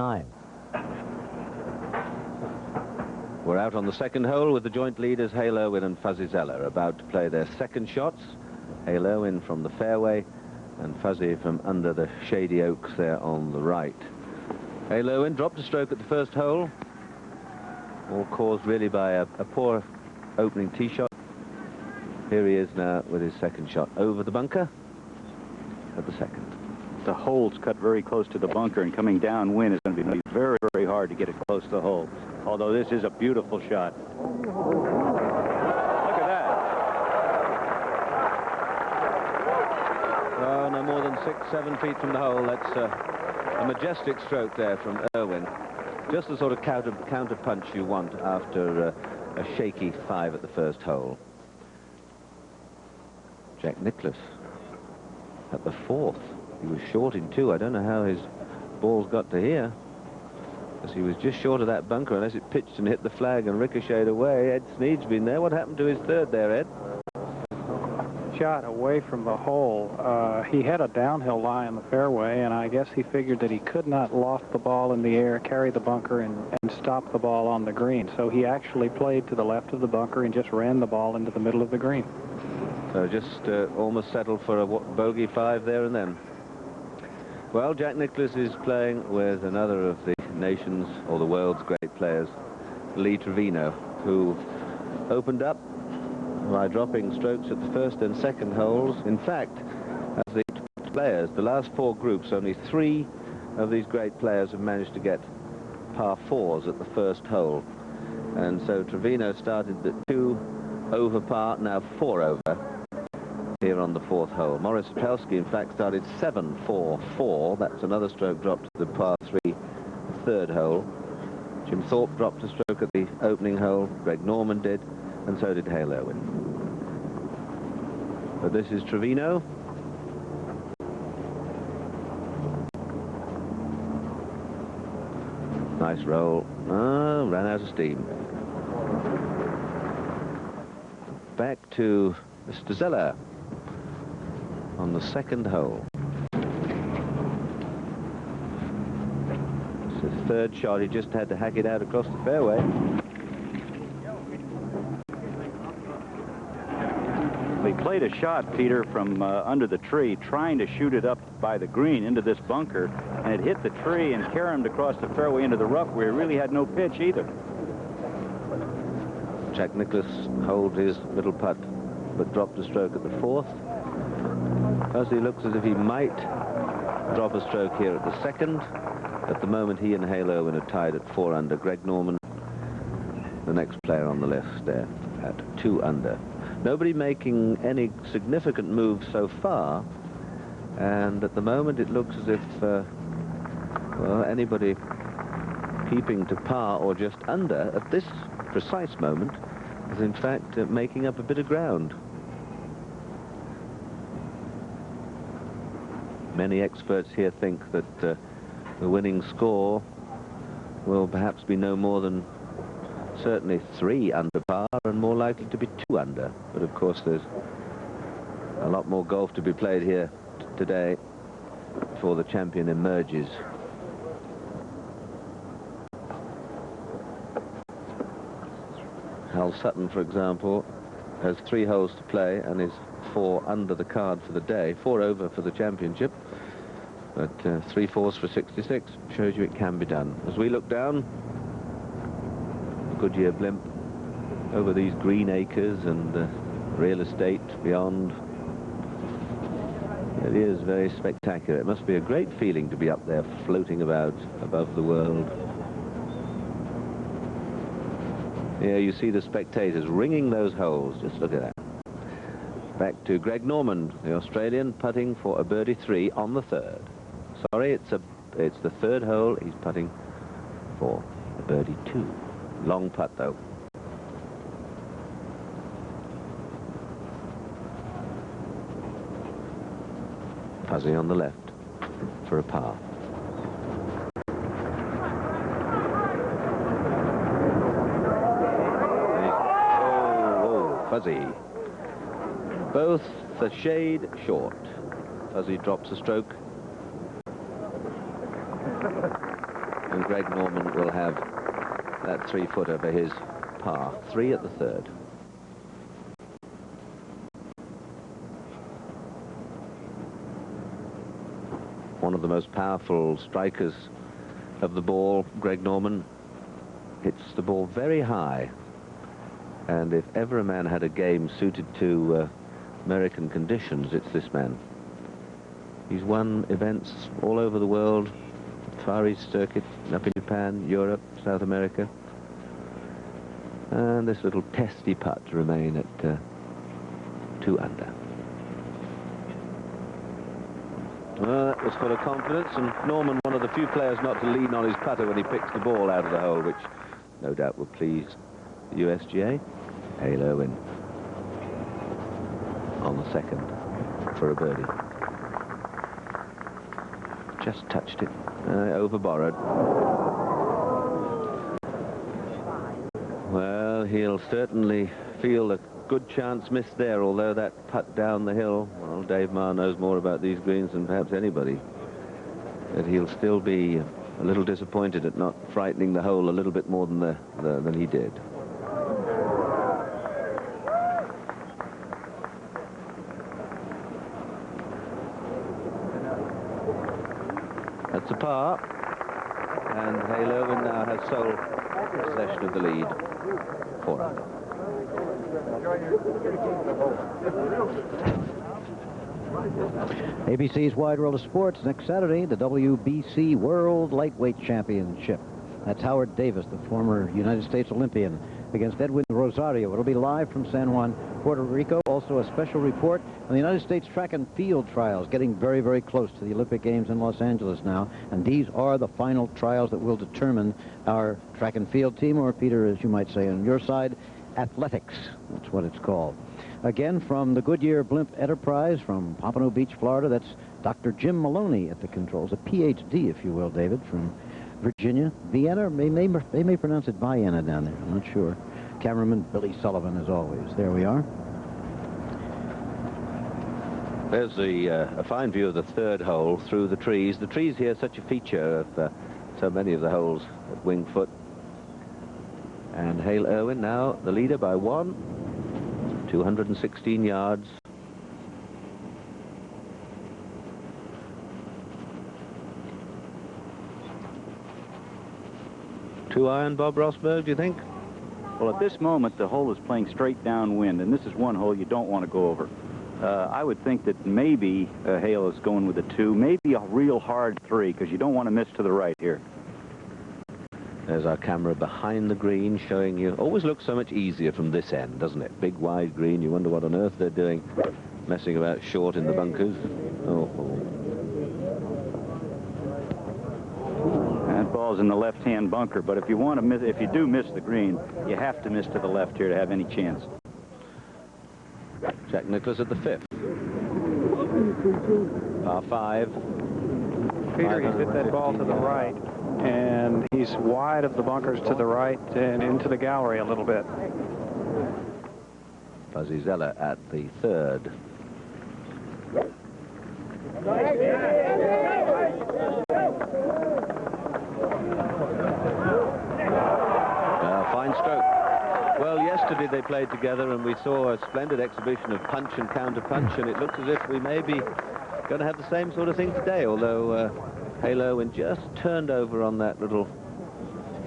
9. We're out on the second hole with the joint leaders Hale Irwin and Fuzzy Zeller about to play their second shots. Hale Irwin from the fairway and Fuzzy from under the shady oaks there on the right. Hale Irwin dropped a stroke at the first hole, all caused really by a poor opening tee shot. Here he is now with his second shot over the bunker at the second. The hole's cut very close to the bunker, and coming downwind is going to be very, very hard to get it close to the hole. Although this is a beautiful shot. Look at that. Oh, no more than 6-7 feet from the hole. That's a majestic stroke there from Irwin. Just the sort of counter punch you want after a shaky 5 at the first hole. Jack Nicklaus at the 4th. He was short in 2. I don't know how his balls got to here, because he was just short of that bunker, unless it pitched and hit the flag and ricocheted away. Ed Snead's been there. What happened to his 3rd there, Ed? Shot away from the hole. He had a downhill lie in the fairway, and I guess he figured that he could not loft the ball in the air, carry the bunker, and stop the ball on the green. So he actually played to the left of the bunker and just ran the ball into the middle of the green. So just almost settled for a bogey 5 there and then. Well, Jack Nicklaus is playing with another of the nation's or the world's great players, Lee Trevino, who opened up by dropping strokes at the first and second holes. In fact, as the players, the last 4 groups, only 3 of these great players have managed to get par 4s at the first hole. And so Trevino started at 2 over par, now 4 over here on the 4th hole. Maurice Sapelski, in fact, started 7-4-4. That's another stroke dropped to the par 3 third hole. Jim Thorpe dropped a stroke at the opening hole. Greg Norman did, and so did Hale Irwin. But this is Trevino. Nice roll. Oh, ran out of steam. Back to Mr. Zeller on the second hole. It's his 3rd shot. He just had to hack it out across the fairway. He played a shot, Peter, from under the tree, trying to shoot it up by the green into this bunker, and it hit the tree and carried him across the fairway into the rough, where he really had no pitch either. Jack Nicklaus holds his middle putt, but dropped a stroke at the 4th. Fuzzy looks as if he might drop a stroke here at the 2nd. At the moment, he and Hale Irwin are tied at 4 under. Greg Norman, the next player on the list there, at 2 under. Nobody making any significant moves so far, and at the moment it looks as if, well, anybody keeping to par or just under at this precise moment is in fact making up a bit of ground. Many experts here think that the winning score will perhaps be no more than certainly 3 under par and more likely to be 2 under. But of course there's a lot more golf to be played here today before the champion emerges. Hal Sutton, for example, has 3 holes to play and is 4 under the card for the day, 4 over for the championship, but 3 fours for 66 shows you it can be done. As we look down Goodyear blimp over these green acres and real estate beyond, it is very spectacular. It must be a great feeling to be up there floating about above the world. Here you see the spectators ringing those holes. Just look at that. Back to Greg Norman, the Australian, putting for a birdie 3 on the 3rd. Sorry, it's the 3rd hole. He's putting for a birdie 2. Long putt, though. Fuzzy on the left for a par. Fuzzy. Both the shade short. Fuzzy drops a stroke. and Greg Norman will have that 3-footer for his par 3 at the third. One of the most powerful strikers of the ball, Greg Norman, hits the ball very high. And if ever a man had a game suited to American conditions, it's this man. He's won events all over the world, Far East Circuit, up in Japan, Europe, South America. And this little testy putt to remain at 2 under. Well, that was full of confidence, and Norman, one of the few players not to lean on his putter when he picks the ball out of the hole, which no doubt will please the USGA. Hale Irwin on the second for a birdie. Just touched it, over borrowed. Well, he'll certainly feel a good chance missed there, although that putt down the hill, well, Dave Marr knows more about these greens than perhaps anybody. But he'll still be a little disappointed at not frightening the hole a little bit more than he did. That's a par, and Hale Irwin now has sole possession of the lead, 4 under. ABC's Wide World of Sports next Saturday, the WBC World Lightweight Championship. That's Howard Davis, the former United States Olympian, against Edwin Rosario. It'll be live from San Juan, Puerto Rico. Also a special report on the United States track and field trials, getting very, very close to the Olympic Games in Los Angeles now. And these are the final trials that will determine our track and field team, or Peter, as you might say on your side, athletics. That's what it's called. Again, from the Goodyear Blimp Enterprise from Pompano Beach, Florida, that's Dr. Jim Maloney at the controls, a PhD, if you will, David, from Virginia, Vienna, or they may pronounce it Vienna down there, I'm not sure. Cameraman Billy Sullivan, as always. There we are. There's a fine view of the third hole through the trees. The trees here are such a feature of so many of the holes at Wingfoot. And Hale Irwin now the leader by 1, 216 yards. Two iron, Bob Rosberg, do you think? Well, at this moment, the hole is playing straight downwind, and this is one hole you don't want to go over. I would think that maybe Hale is going with a 2, maybe a real hard 3, because you don't want to miss to the right here. There's our camera behind the green showing you. Always looks so much easier from this end, doesn't it? Big, wide green. You wonder what on earth they're doing, messing about short in the bunkers. Oh. That ball's in the left-hand bunker, but if you want to miss, if you do miss the green, you have to miss to the left here to have any chance. Jack Nicklaus at the 5th. Par 5. Peter, he's hit that ball to the right, and he's wide of the bunkers to the right and into the gallery a little bit. Fuzzy Zeller at the 3rd. Fine stroke. Well, yesterday they played together and we saw a splendid exhibition of punch and counter-punch, and it looks as if we may be going to have the same sort of thing today, although Hale Irwin just turned over on that little,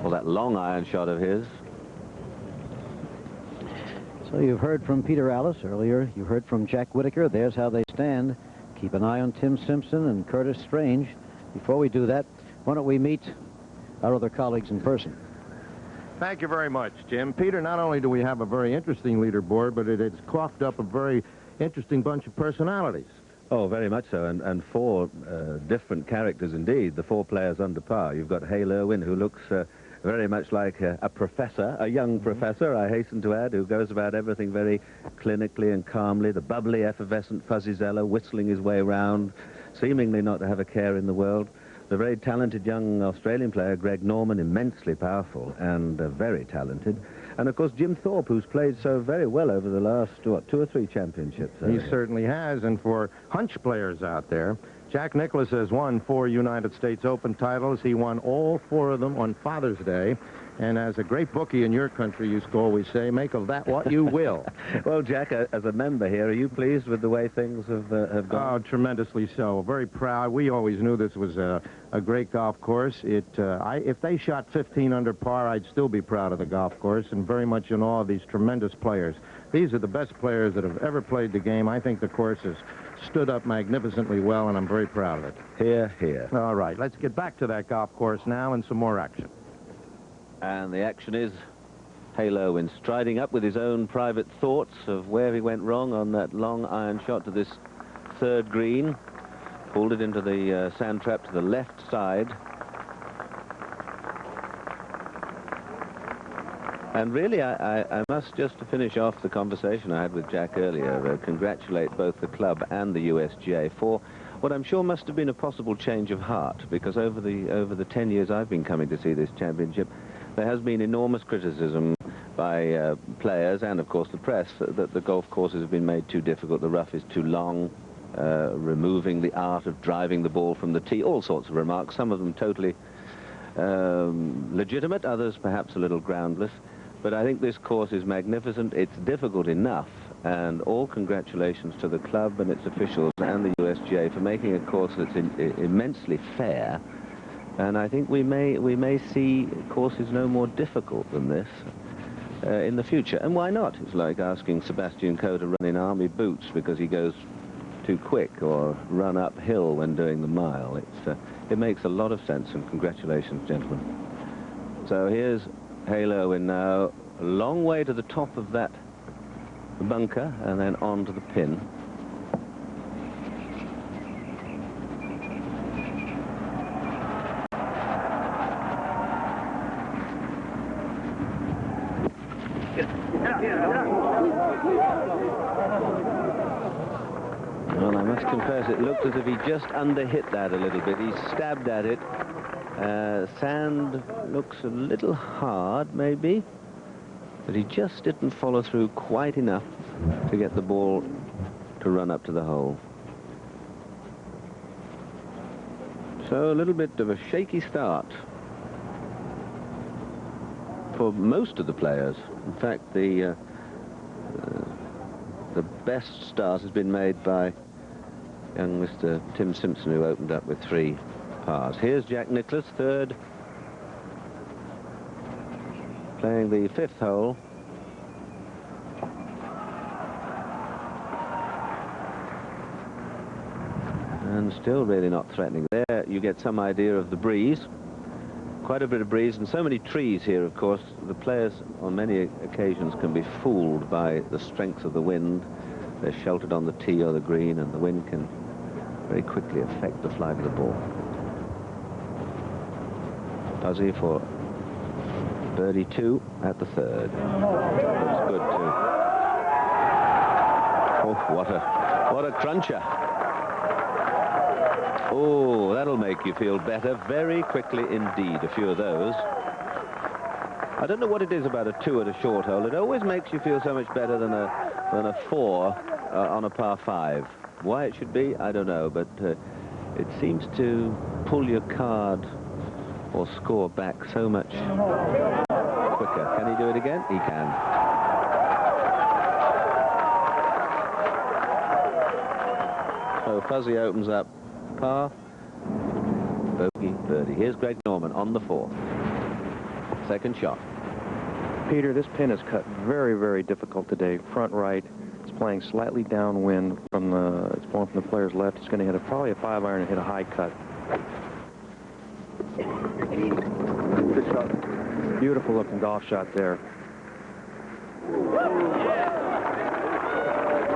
well, that long iron shot of his. So you've heard from Peter Allis earlier. You heard from Jack Whitaker. There's how they stand. Keep an eye on Tim Simpson and Curtis Strange. Before we do that, why don't we meet our other colleagues in person? Thank you very much, Jim. Peter, not only do we have a very interesting leaderboard, but it has coughed up a very interesting bunch of personalities. Oh, very much so, and 4 different characters indeed, the 4 players under par. You've got Hale Irwin, who looks very much like a professor, a young professor, I hasten to add, who goes about everything very clinically and calmly. The bubbly, effervescent Fuzzy Zeller, whistling his way round, seemingly not to have a care in the world. The very talented young Australian player, Greg Norman, immensely powerful and very talented. And, of course, Jim Thorpe, who's played so very well over the last, what, 2 or 3 championships. He certainly has, and for hunch players out there, Jack Nicklaus has won 4 United States Open titles. He won all 4 of them on Father's Day. And as a great bookie in your country used to always say, make of that what you will. Well, Jack, as a member here, are you pleased with the way things have gone? Oh, tremendously so. Very proud. We always knew this was a great golf course. If they shot 15 under par, I'd still be proud of the golf course and very much in awe of these tremendous players. These are the best players that have ever played the game. I think the course has stood up magnificently well, and I'm very proud of it. Here, here. All right, let's get back to that golf course now and some more action. And the action is Hale Irwin striding up with his own private thoughts of where he went wrong on that long iron shot to this 3rd green. Pulled it into the sand trap to the left side. And really, I must, just to finish off the conversation I had with Jack earlier, congratulate both the club and the USGA for what I'm sure must have been a possible change of heart, because over the 10 years I've been coming to see this championship, there has been enormous criticism by players and, of course, the press that the golf courses have been made too difficult, the rough is too long, removing the art of driving the ball from the tee, all sorts of remarks, some of them totally legitimate, others perhaps a little groundless. But I think this course is magnificent. It's difficult enough, and all congratulations to the club and its officials and the USGA for making a course that's immensely fair. And I think we may see courses no more difficult than this in the future. And why not? It's like asking Sebastian Coe to run in army boots because he goes too quick, or run uphill when doing the mile. It makes a lot of sense, and congratulations, gentlemen. So here's Hale Irwin now, a long way to the top of that bunker and then on to the pin. Well, I must confess, it looked as if he just underhit that a little bit. He stabbed at it. Sand looks a little hard, maybe, but he just didn't follow through quite enough to get the ball to run up to the hole. So a little bit of a shaky start for most of the players. In fact, the best start has been made by young Mr. Tim Simpson, who opened up with 3 pars. Here's Jack Nicklaus, 3rd, playing the 5th hole. And still really not threatening. There you get some idea of the breeze. Quite a bit of breeze, and so many trees here, of course. The players on many occasions can be fooled by the strength of the wind. They're sheltered on the tee or the green, and the wind can very quickly affect the flight of the ball. Fuzzy for birdie 2 at the 3rd. Looks good too. Oh, what a cruncher. Oh, that'll make you feel better very quickly indeed, a few of those. I don't know what it is about a 2 at a short hole. It always makes you feel so much better than a 4 on a par 5. Why it should be, I don't know, but it seems to pull your card or score back so much quicker. Can he do it again? He can. So Fuzzy opens up par, bogey, birdie. Here's Greg Norman on the 4th. Second shot. Peter, this pin is cut very, very difficult today. Front right. It's playing slightly downwind from it's blowing from the player's left. It's going to hit probably a 5-iron and hit a high cut. Beautiful looking golf shot there.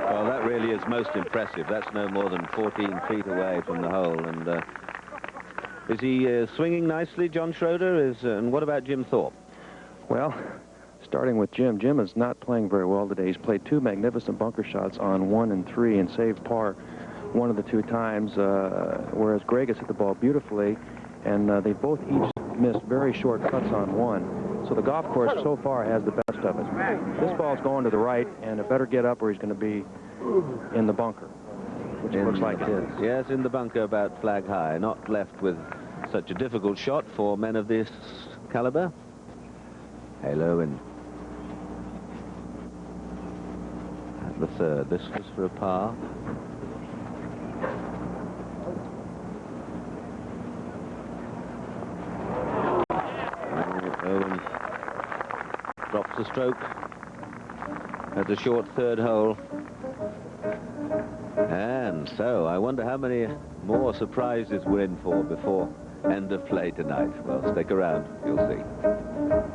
Well, that really is most impressive. That's no more than 14 feet away from the hole. And is he swinging nicely, John Schroeder? And what about Jim Thorpe? Well, starting with Jim. Jim is not playing very well today. He's played 2 magnificent bunker shots on 1 and 3 and saved par 1 of the 2 times, whereas Greg has hit the ball beautifully, and they both each missed very short cuts on 1. So the golf course so far has the best of it. This ball's going to the right, and it better get up or he's going to be in the bunker. which it looks like it is. Yes, in the bunker about flag high. Not left with such a difficult shot for men of this caliber. Halo in at the third. This was for a par. Owen drops the stroke at the short third hole. And so I wonder how many more surprises we're in for before end of play tonight. Well, stick around, you'll see.